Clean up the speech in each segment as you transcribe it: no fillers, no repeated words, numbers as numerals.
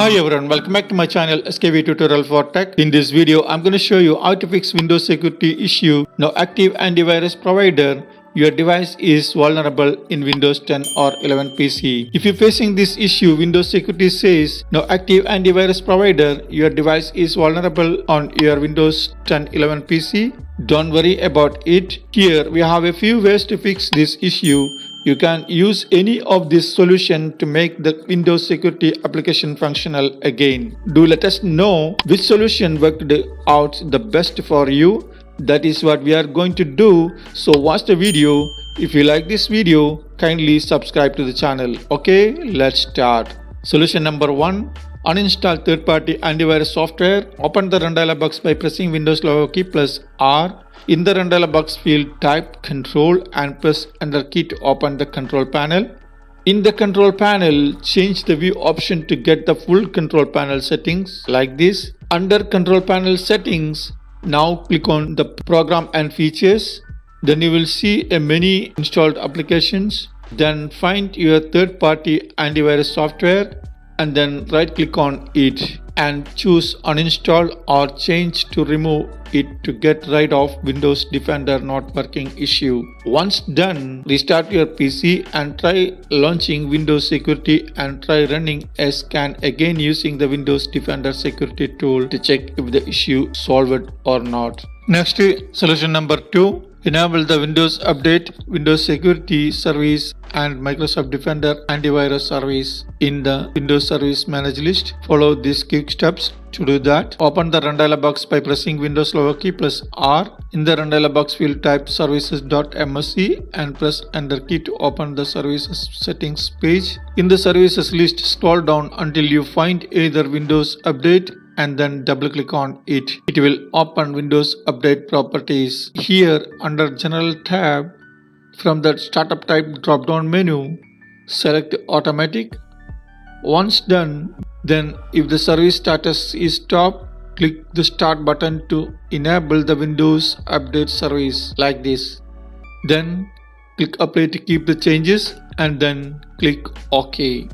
Hi everyone, welcome back to my channel SKV Tutorial for Tech. In this video, I'm going to show you how to fix Windows security issue. Now active antivirus provider, your device is vulnerable in Windows 10 or 11 PC. If you're facing this issue, Windows security says, now active antivirus provider, your device is vulnerable on your Windows 10 11 PC. Don't worry about it. Here we have a few ways to fix this issue. You can use any of this solution to make the Windows security application functional again. Do let us know which solution worked out the best for you. That is what we are going to do. So watch the video. If you like this video, kindly subscribe to the channel. Okay, let's start. Solution number 1. Uninstall third-party antivirus software. Open the Run dialog box by pressing Windows logo key plus R. In the Run dialog box field, type Control and press Enter key to open the control panel. In the control panel, change the view option to get the full control panel settings like this. Under control panel settings, now click on the program and features. Then you will see a many installed applications. Then find your third-party antivirus software and then right click on it and choose uninstall or change to remove it to get rid of Windows Defender not working issue. Once done, restart your PC and try launching Windows Security and try running a scan again using the Windows Defender security tool to check if the issue solved or not. Next, solution number 2. Enable the Windows Update, Windows Security Service and Microsoft Defender Antivirus Service in the Windows Service Manager list. Follow these quick steps to do that. Open the Run dialog box by pressing Windows logo key plus R. In the Run dialog box field, type services.msc and press Enter key to open the services settings page. In the services list, scroll down until you find either Windows Update and then double click on it. It will open Windows Update Properties. Here under General tab, from the Startup Type drop down menu, select Automatic. Once done, then if the service status is stopped, click the Start button to enable the Windows Update service like this. Then click Apply to keep the changes and then click OK.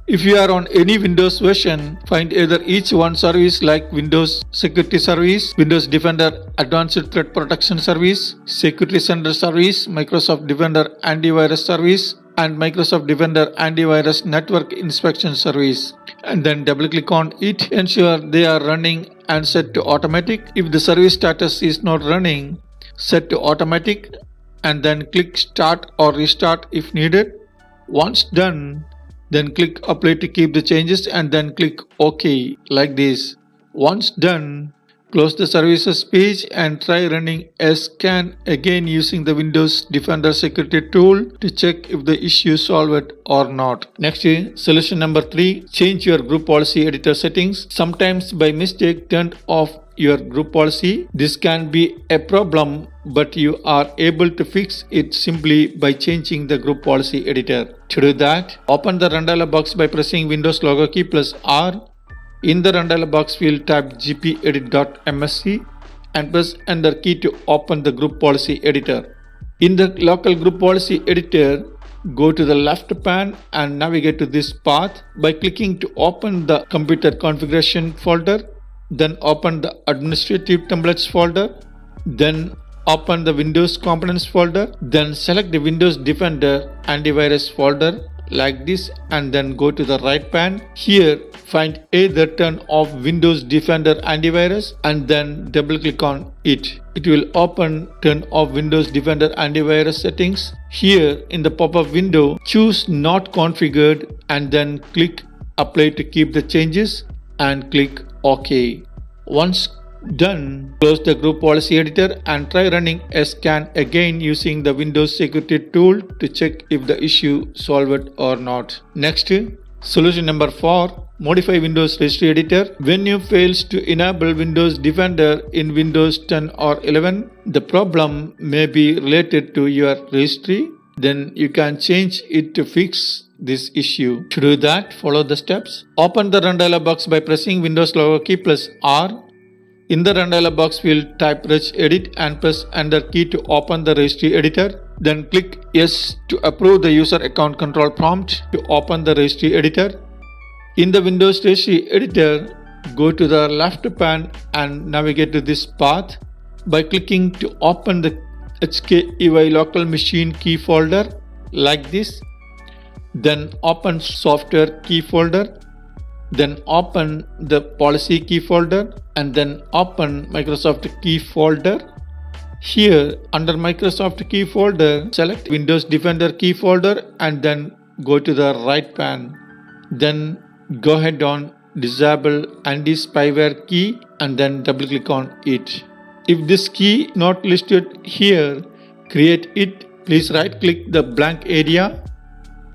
If you are on any Windows version, find either each one service like Windows Security Service, Windows Defender Advanced Threat Protection Service, Security Center Service, Microsoft Defender Antivirus Service, and Microsoft Defender Antivirus Network Inspection Service. And then double click on it. Ensure they are running and set to automatic. If the service status is not running, set to automatic and then click Start or Restart if needed. Once done, then click Apply to keep the changes and then click OK like this. Once done, close the services page and try running a scan again using the Windows Defender security tool to check if the issue solved or not. Next, solution number 3. Change your group policy editor settings. Sometimes by mistake turned off your group policy. This can be a problem, but you are able to fix it simply by changing the group policy editor. To do that, open the Run dialog box by pressing Windows logo key plus R. In the Run dialog box field, type gpedit.msc and press Enter key to open the group policy editor. In the local group policy editor, go to the left pane and navigate to this path by clicking to open the computer configuration folder. Then open the administrative templates folder. Then open the Windows components folder. Then select the Windows Defender Antivirus folder like this and then go to the right pane. Here find either turn off Windows Defender Antivirus and then double click on it. It will open turn off Windows Defender Antivirus settings. Here in the pop-up window, choose Not Configured and then click Apply to keep the changes and click OK. Once done, close the group policy editor and try running a scan again using the Windows security tool to check if the issue solved or not. Next, solution number 4. Modify Windows Registry Editor. When you fails to enable Windows Defender in Windows 10 or 11, the problem may be related to your registry. Then you can change it to fix this issue. To do that, follow the steps. Open the Run dialog box by pressing Windows logo key plus R. In the Run dialog box field, type regedit and press Enter key to open the registry editor. Then click Yes to approve the user account control prompt to open the registry editor. In the Windows Registry Editor, go to the left pan and navigate to this path by clicking to open the HKEY local machine key folder like this. Then open software key folder. Then open the policy key folder and then open Microsoft key folder. Here under Microsoft key folder, select Windows Defender key folder and then go to the right pan. Then go ahead on disable anti-spyware key and then double click on it. If this key not listed here, create it. Please right click the blank area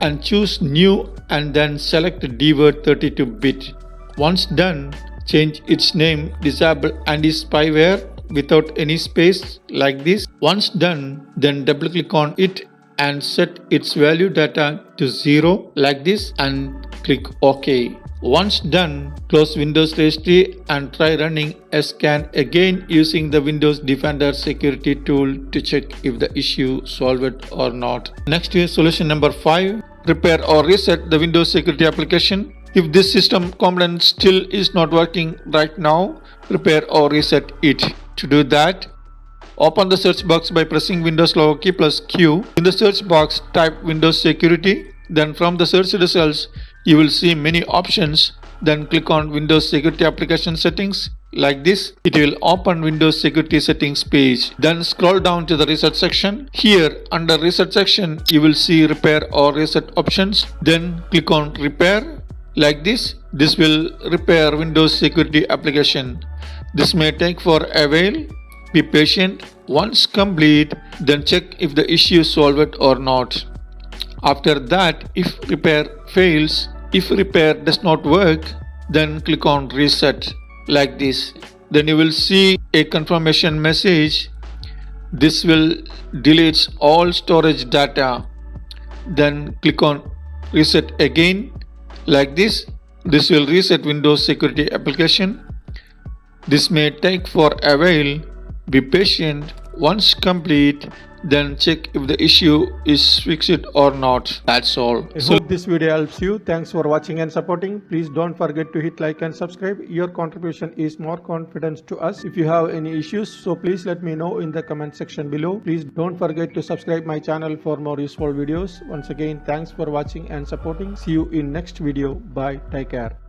and choose new and then select dword 32-bit. Once done, change its name disable anti-spyware without any space like this. Once done, then double click on it and set its value data to 0 like this and click OK. Once done, close Windows Registry and try running a scan again using the Windows Defender security tool to check if the issue solved or not. Next is solution number 5. Repair or reset the Windows security application. If this system component still is not working right now, repair or reset it. To do that, open the search box by pressing Windows logo key plus Q. In the search box, type Windows Security. Then from the search results, you will see many options. Then click on Windows Security Application Settings like this. It will open Windows Security Settings page. Then scroll down to the Reset section. Here under Reset section, you will see Repair or Reset options. Then click on Repair like this. This will repair Windows Security Application. This may take for a while. Be patient. Once complete, then check if the issue is solved or not. After that, if repair fails, if repair does not work, then click on reset like this. Then you will see a confirmation message. This will delete all storage data. Then click on reset again like this. This will reset Windows Security Application. This may take for a while. Be patient. Once complete, then check if the issue is fixed or not. That's all. I hope this video helps you. Thanks for watching and supporting. Please don't forget to hit like and subscribe. Your contribution is more confidence to us. If you have any issues, so please let me know in the comment section below. Please don't forget to subscribe my channel for more useful videos. Once again, thanks for watching and supporting. See you in next video. Bye. Take care.